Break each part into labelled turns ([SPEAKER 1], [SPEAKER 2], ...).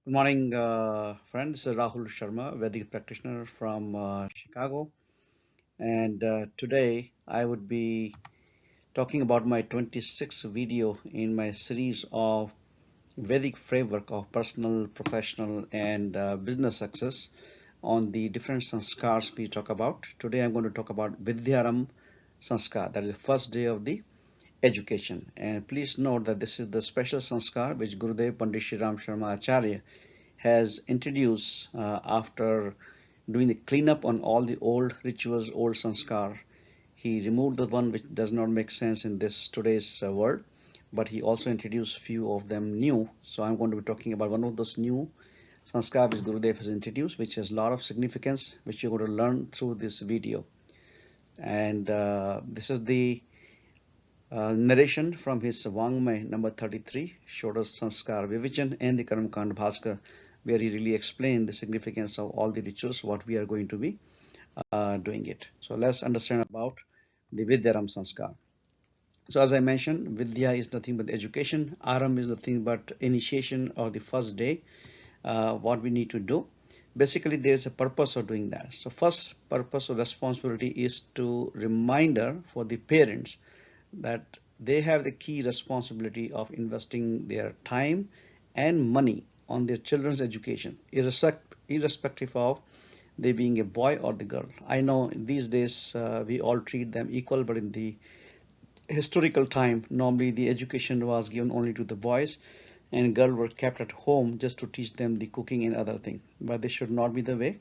[SPEAKER 1] Good morning, friends. This is Rahul Sharma, Vedic practitioner from Chicago. And today I would be talking about my 26th video in my series of Vedic framework of personal, professional, and business success on the different sanskars we talk about. Today I'm going to talk about Vidhya Aarambh sanskar, that is the first day of the education. And please note that this is the special sanskar which Gurudev Pandit Shriram Sharma Acharya has introduced after doing the cleanup on all the old rituals, old sanskar. He removed the one which does not make sense in this today's world, but he also introduced few of them new. So I'm going to be talking about one of those new sanskar which Gurudev has introduced, which has a lot of significance, which you're going to learn through this video. And this is the narration from his Vangmay number 33, Shodas Sanskar Vivichan, and the Karamkand Bhaskar, where he really explained the significance of all the rituals, what we are going to be doing it. So let's understand about the Vidyaram Sanskar. So as I mentioned, Vidya is nothing but education. Aram is nothing but initiation or the first day, what we need to do. Basically, there is a purpose of doing that. So first purpose or responsibility is to reminder for the parents that they have the key responsibility of investing their time and money on their children's education, irrespective of they being a boy or the girl. I know these days we all treat them equal, but in the historical time, normally the education was given only to the boys and girls were kept at home just to teach them the cooking and other things. But this should not be the way.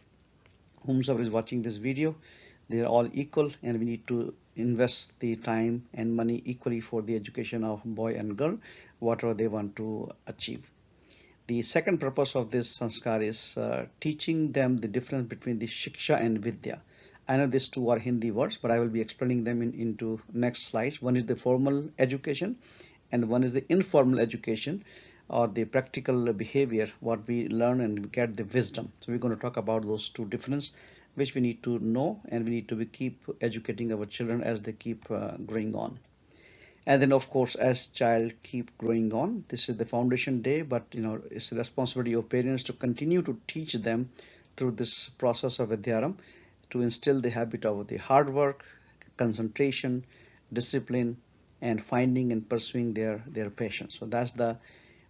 [SPEAKER 1] Whomsoever is watching this video, they are all equal and we need to invest the time and money equally for the education of boy and girl, whatever they want to achieve. The second purpose of this sanskar is teaching them the difference between the shiksha and vidya. I know these two are Hindi words, but I will be explaining them into next slides. One is the formal education and one is the informal education or the practical behavior, what we learn and get the wisdom. So we're going to talk about those two differences, which we need to know, and we need to keep educating our children as they keep growing on. And then of course, as child keep growing on, this is the foundation day, but it's the responsibility of parents to continue to teach them through this process of Vidyaram, to instill the habit of the hard work, concentration, discipline, and finding and pursuing their passion. So that's the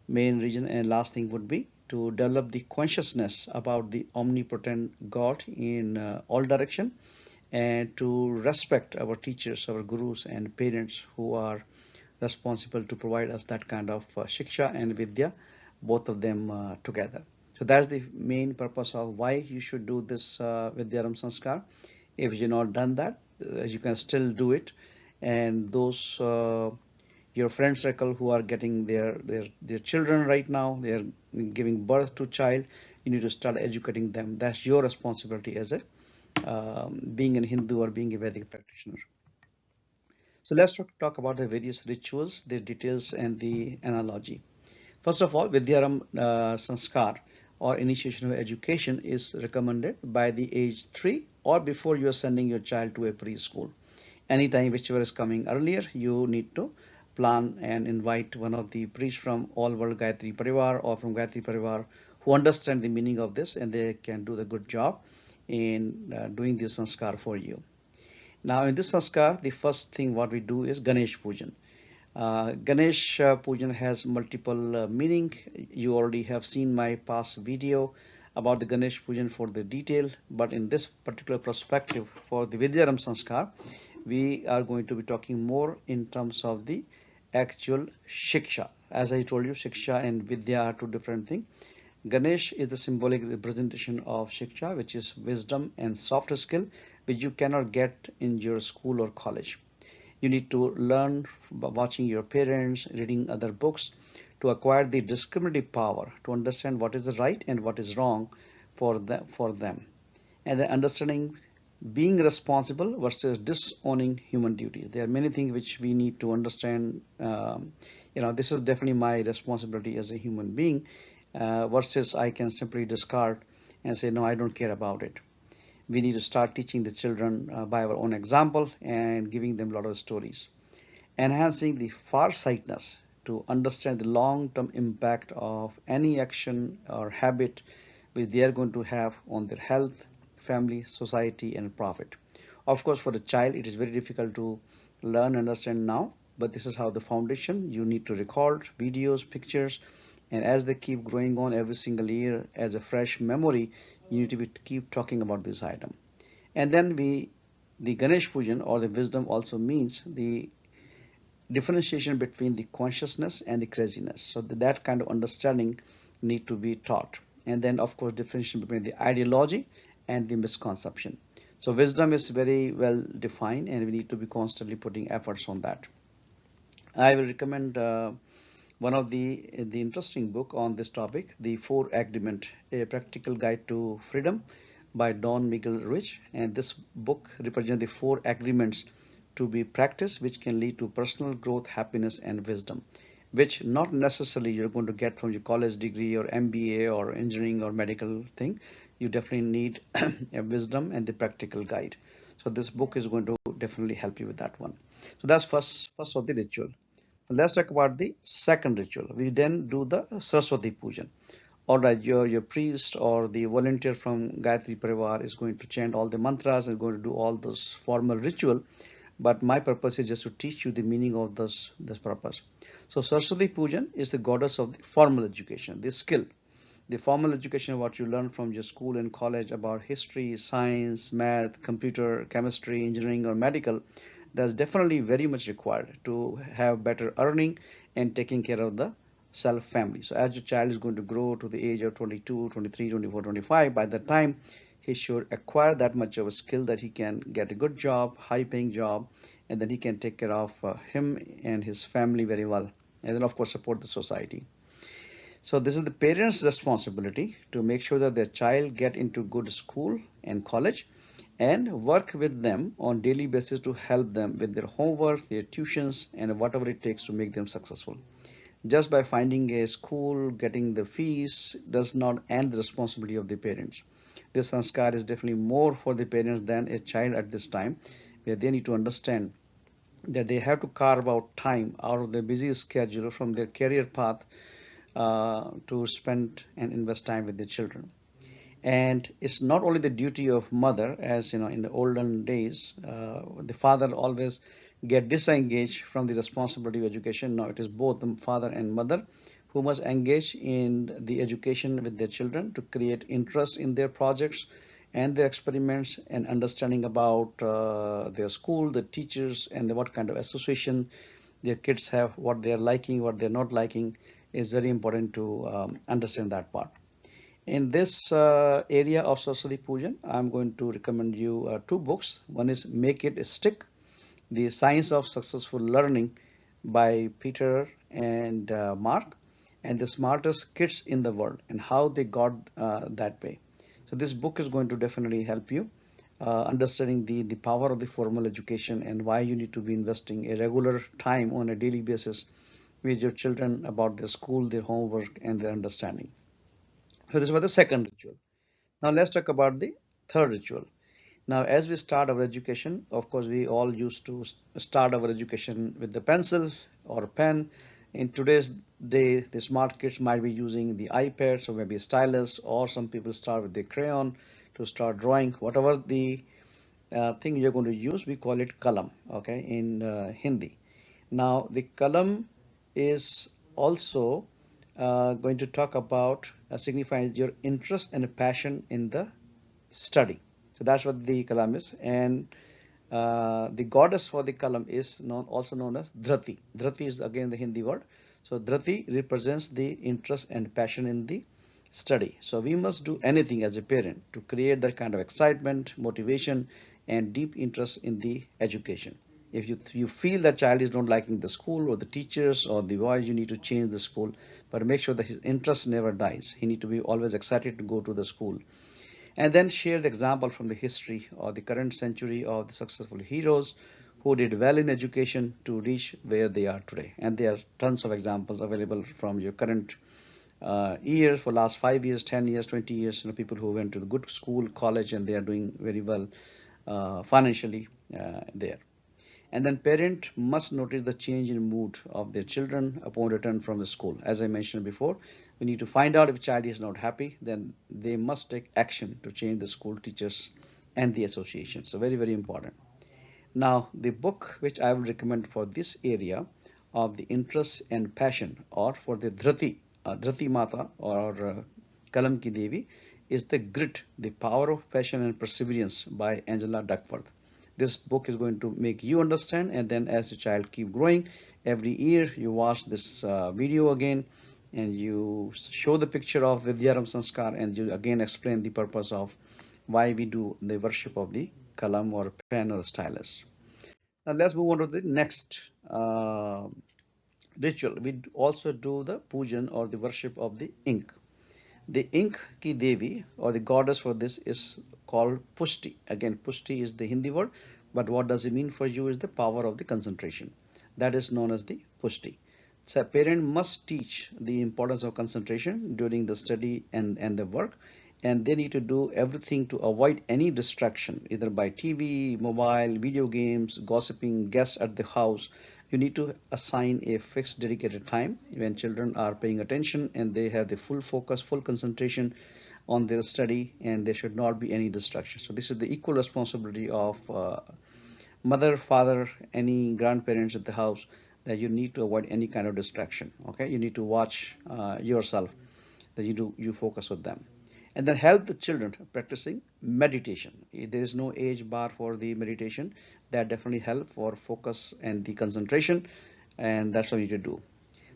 [SPEAKER 1] main reason. And last thing would be to develop the consciousness about the omnipotent God in all direction, and to respect our teachers, our gurus and parents who are responsible to provide us that kind of shiksha and vidya, both of them together. So that's the main purpose of why you should do this Vidyaram Sanskar. If you've not done that, you can still do it. And those your friend circle who are getting their children right now, they are giving birth to child, you need to start educating them. That's your responsibility as a being a Hindu or being a Vedic practitioner. So let's talk about the various rituals, their details, and the analogy. First of all, Vidyaram Sanskar or initiation of education is recommended by the age 3 or before you are sending your child to a preschool. Anytime whichever is coming earlier, you need to plan and invite one of the priests from All World Gayatri Parivar or from Gayatri Parivar who understand the meaning of this, and they can do the good job in doing this sanskar for you. Now in this sanskar, the first thing what we do is Ganesh Pujan. Ganesh Pujan has multiple meaning. You already have seen my past video about the Ganesh Pujan for the detail, but in this particular perspective for the Vidyaram Sanskar, we are going to be talking more in terms of the actual Shiksha. As I told you, Shiksha and Vidya are two different things. Ganesh is the symbolic representation of Shiksha, which is wisdom and soft skill, which you cannot get in your school or college. You need to learn by watching your parents, reading other books, to acquire the discriminative power, to understand what is right and what is wrong for them. And then understanding being responsible versus disowning human duty. There are many things which we need to understand. This is definitely my responsibility as a human being, versus I can simply discard and say, no, I don't care about it. We need to start teaching the children by our own example and giving them a lot of stories. Enhancing the farsightedness. to understand the long-term impact of any action or habit which they are going to have on their health, family, society, and profit. Of course, for the child, it is very difficult to learn and understand now, but this is how the foundation. You need to record videos, pictures, and as they keep growing on every single year as a fresh memory, you need to keep talking about this item. And then the Ganesh Pujan or the wisdom also means the differentiation between the consciousness and the craziness. So that kind of understanding need to be taught. And then of course differentiation between the ideology and the misconception. So wisdom is very well defined and we need to be constantly putting efforts on that. I will recommend one of the interesting book on this topic, The Four Agreement, a practical guide to freedom by Don Miguel Ruiz. And this book represents the four agreements to be practiced which can lead to personal growth, happiness, and wisdom, which not necessarily you're going to get from your college degree or MBA or engineering or medical thing. You definitely need a wisdom and the practical guide. So this book is going to definitely help you with that one. So that's first of the ritual. Let's talk about the second ritual. We then do the Saraswati Pujan. All right, your priest or the volunteer from Gayatri Parivar is going to chant all the mantras and going to do all those formal ritual. But my purpose is just to teach you the meaning of this purpose. So Saraswati Pujan is the goddess of the formal education, the skill. The formal education, what you learn from your school and college about history, science, math, computer, chemistry, engineering, or medical, that's definitely very much required to have better earning and taking care of the self family. So as your child is going to grow to the age of 22, 23, 24, 25, by that time he should acquire that much of a skill that he can get a good job, high paying job, and then he can take care of him and his family very well, and then of course support the society. So this is the parents' responsibility to make sure that their child get into good school and college and work with them on daily basis to help them with their homework, their tuitions, and whatever it takes to make them successful. Just by finding a school, getting the fees does not end the responsibility of the parents. This sanskar is definitely more for the parents than a child at this time, where they need to understand that they have to carve out time out of their busy schedule from their career path to spend and invest time with their children. And it's not only the duty of mother, as you know, in the olden days, the father always get disengaged from the responsibility of education. Now it is both the father and mother who must engage in the education with their children to create interest in their projects and their experiments and understanding about their school, the teachers, and what kind of association their kids have, what they are liking, what they're not liking, is very important to understand that part. In this area of Saraswati Pujan, I'm going to recommend you two books. One is Make It Stick, The Science of Successful Learning by Peter and Mark, and the smartest kids in the world and how they got that way. So this book is going to definitely help you understanding the power of the formal education and why you need to be investing a regular time on a daily basis with your children about their school, their homework, and their understanding. So this was the second ritual. Now let's talk about the third ritual. Now as we start our education, of course we all used to start our education with the pencil or pen. In today's day, the smart kids might be using the iPads or maybe a stylus, or some people start with the crayon to start drawing. Whatever the thing you're going to use, we call it kalam, okay, in Hindi. Now the kalam is also going to talk about signifies your interest and passion in the study. So that's what the kalam is. And the goddess for the kalam is also known as Dhrati. Dhrati is again the Hindi word. So Dhrati represents the interest and passion in the study. So we must do anything as a parent to create that kind of excitement, motivation, and deep interest in the education. If you feel that child is not liking the school or the teachers or the boys, you need to change the school, but make sure that his interest never dies. He need to be always excited to go to the school. And then share the example from the history or the current century of the successful heroes who did well in education to reach where they are today. And there are tons of examples available from your current year for last 5 years, 10 years, 20 years, people who went to the good school, college, and they are doing very well financially there. And then parent must notice the change in mood of their children upon return from the school. As I mentioned before, we need to find out if child is not happy, then they must take action to change the school teachers and the association. So very, very important. Now, the book which I would recommend for this area of the interest and passion, or for the Dhrati Mata, or Kalam Ki Devi, is The Grit, The Power of Passion and Perseverance by Angela Duckworth. This book is going to make you understand, and then as the child keep growing, every year you watch this video again, and you show the picture of Vidhya Aarambh Sanskar, and you again explain the purpose of why we do the worship of the kalam or pen or stylus. Now let's move on to the next ritual. We also do the pujan or the worship of the ink. The ink ki devi or the goddess for this is called Pushti. Again, Pushti is the Hindi word, but what does it mean for you is the power of the concentration. That is known as the Pushti. So a parent must teach the importance of concentration during the study and the work, and they need to do everything to avoid any distraction, either by TV, mobile, video games, gossiping, guests at the house. You need to assign a fixed dedicated time when children are paying attention and they have the full focus, full concentration on their study, and there should not be any distraction. So this is the equal responsibility of mother, father, any grandparents at the house, that you need to avoid any kind of distraction. Okay, you need to watch yourself, that you focus on them. And then help the children practicing meditation. There is no age bar for the meditation. That definitely help for focus and the concentration, and that's what you need to do.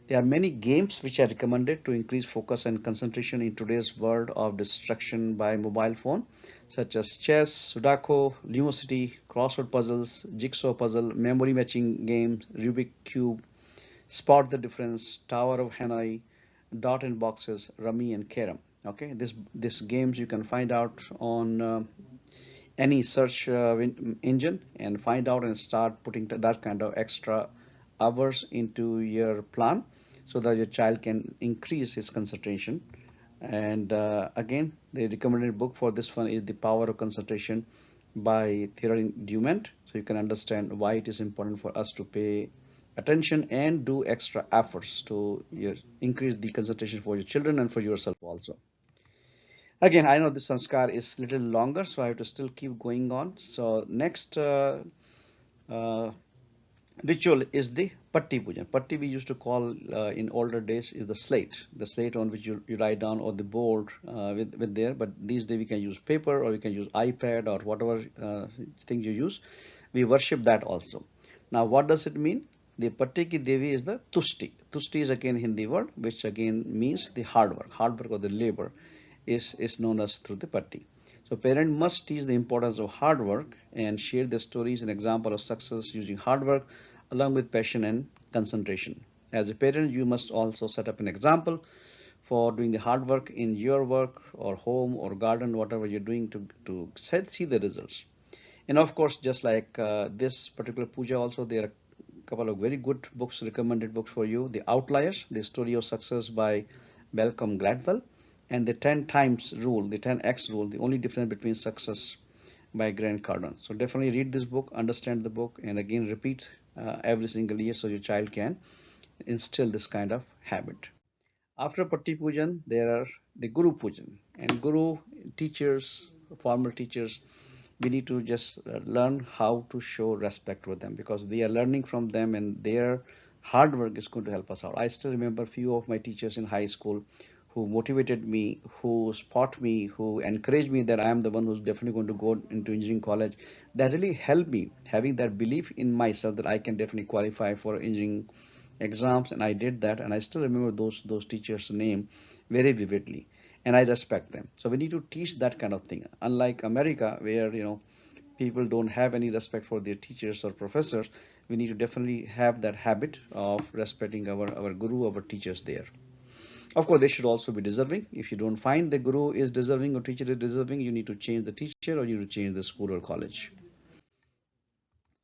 [SPEAKER 1] There are many games which are recommended to increase focus and concentration in today's world of distraction by mobile phone, such as chess, Sudoku, Lumosity, crossword puzzles, jigsaw puzzle, memory matching games, Rubik cube, spot the difference, Tower of Hanoi, dot and boxes, Rummy, and Carom. Okay, this games you can find out on any search engine, and find out and start putting that kind of extra hours into your plan, so that your child can increase his concentration. And again, the recommended book for this one is The Power of Concentration by Theodore Dumont. So you can understand why it is important for us to pay attention and do extra efforts to increase the concentration for your children and for yourself also. Again, I know this sanskar is a little longer, so I have to still keep going on. So next uh, ritual is the patti pujan. Patti we used to call in older days is the slate on which you write down, or the board with there. But these days we can use paper, or we can use iPad, or whatever thing you use. We worship that also. Now, what does it mean? The patti ki devi is the tushti. Tushti is again Hindi word, which again means the hard work or the labor is known as through the patti. So parent must teach the importance of hard work and share the stories and example of success using hard work along with passion and concentration. As a parent, you must also set up an example for doing the hard work in your work or home or garden, whatever you're doing, to see the results. And of course, just like this particular puja also, there are a couple of very good books, recommended books for you. The Outliers, The Story of Success by Malcolm Gladwell, and the 10 times rule, the 10x rule, the only difference between success, by Grant Cardone. So definitely read this book, understand the book, and again repeat every single year so your child can instill this kind of habit. After Patti Pujan, there are the Guru Pujan, and Guru teachers, formal teachers, we need to just learn how to show respect for them, because we are learning from them and their hard work is going to help us out. I still remember a few of my teachers in high school who motivated me, who spot me, who encouraged me that I am the one who's definitely going to go into engineering college. That really helped me, having that belief in myself that I can definitely qualify for engineering exams, and I did that, and I still remember those teachers' name very vividly, and I respect them. So we need to teach that kind of thing. Unlike America, where people don't have any respect for their teachers or professors, we need to definitely have that habit of respecting our guru, our teachers there. Of course, they should also be deserving. If you don't find the guru is deserving or teacher is deserving, you need to change the teacher, or you need to change the school or college.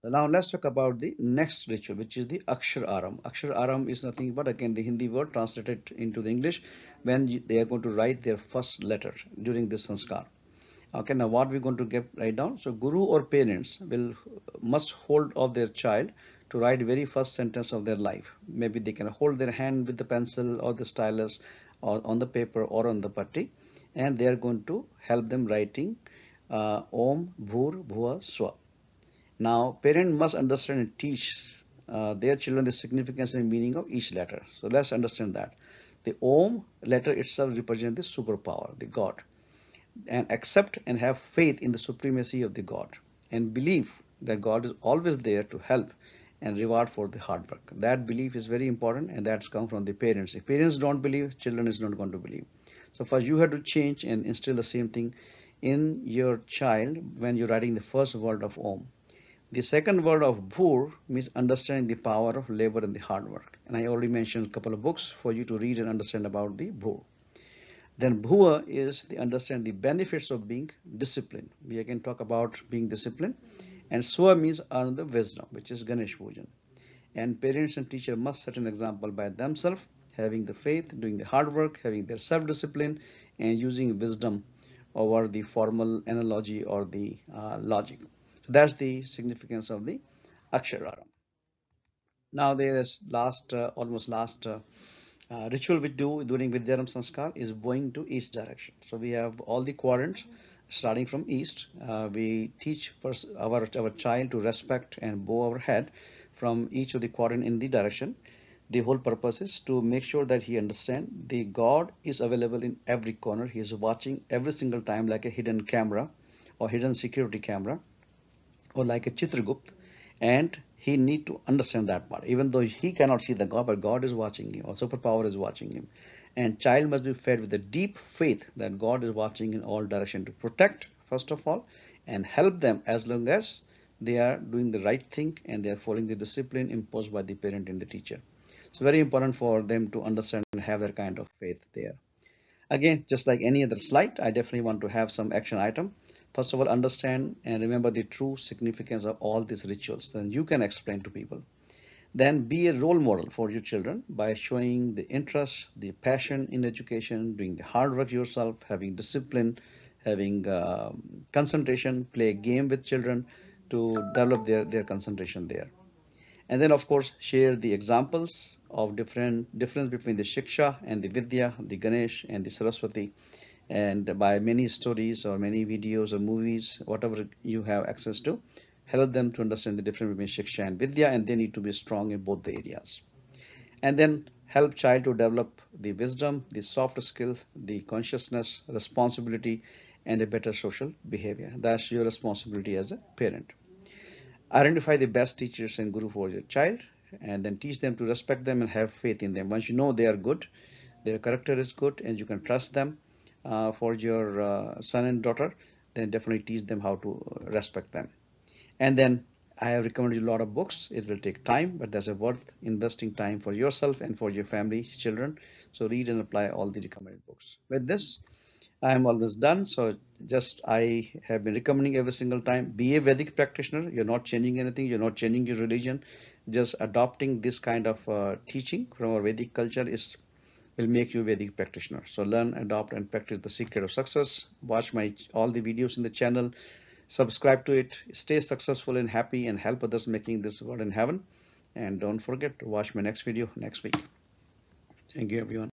[SPEAKER 1] So now let's talk about the next ritual, which is the Akshar Aram. Akshar Aram is nothing but again the Hindi word translated into the English when they are going to write their first letter during this sanskar. Okay, now what we're going to get write down. So guru or parents will must hold of their child to write very first sentence of their life. Maybe they can hold their hand with the pencil or the stylus or on the paper or on the putty, and they are going to help them writing Om Bhur Bhuva Swa. Now, parent must understand and teach their children the significance and meaning of each letter. So let's understand that. The Om letter itself represents the superpower, the God, and accept and have faith in the supremacy of the God, and believe that God is always there to help and reward for the hard work. That belief is very important, and that's come from the parents. If parents don't believe, children is not going to believe. So first you have to change and instill the same thing in your child when you're writing the first word of Om. The second word of Bhur means understanding the power of labor and the hard work. And I already mentioned a couple of books for you to read and understand about the Bhur. Then Bhuva is the understand the benefits of being disciplined. We again talk about being disciplined. And Swa means earn the wisdom, which is Ganesh Pujan. And parents and teachers must set an example by themselves, having the faith, doing the hard work, having their self-discipline, and using wisdom over the formal analogy or the logic. So that's the significance of the Akshara. Now there is almost last ritual we do during Vidhya Aarambh Sanskar is bowing to east direction. So we have all the quadrants starting from east. We teach our child to respect and bow our head from each of the quadrant in the direction. The whole purpose is to make sure that he understands the God is available in every corner. He is watching every single time like a hidden camera or hidden security camera or like a Chitragupt, and he need to understand that part. Even though he cannot see the God, but God is watching him, or superpower is watching him. And child must be fed with a deep faith that God is watching in all direction to protect, first of all, and help them as long as they are doing the right thing and they are following the discipline imposed by the parent and the teacher. It's very important for them to understand and have that kind of faith there. Again, just like any other slide, I definitely want to have some action item. First of all, understand and remember the true significance of all these rituals. Then you can explain to people. Then be a role model for your children by showing the interest, the passion in education, doing the hard work yourself, having discipline, having concentration, play a game with children to develop their concentration there. And then of course share the examples of difference between the Shiksha and the Vidya, the Ganesh and the Saraswati, and by many stories or many videos or movies, whatever you have access to, help them to understand the difference between Shiksha and Vidya, and they need to be strong in both the areas. And then help child to develop the wisdom, the soft skill, the consciousness, responsibility, and a better social behavior. That's your responsibility as a parent. Identify the best teachers and guru for your child, and then teach them to respect them and have faith in them. Once you know they are good, their character is good, and you can trust them for your son and daughter, then definitely teach them how to respect them. And then I have recommended you a lot of books. It will take time, but there's a worth investing time for yourself and for your family, children. So read and apply all the recommended books. With this, I am always done. So just I have been recommending every single time, be a Vedic practitioner. You're not changing anything. You're not changing your religion. Just adopting this kind of teaching from our Vedic culture will make you a Vedic practitioner. So learn, adopt, and practice the secret of success. Watch all the videos in the channel. Subscribe to it. Stay successful and happy and help others making this world in heaven. And don't forget to watch my next video next week. Thank you, everyone.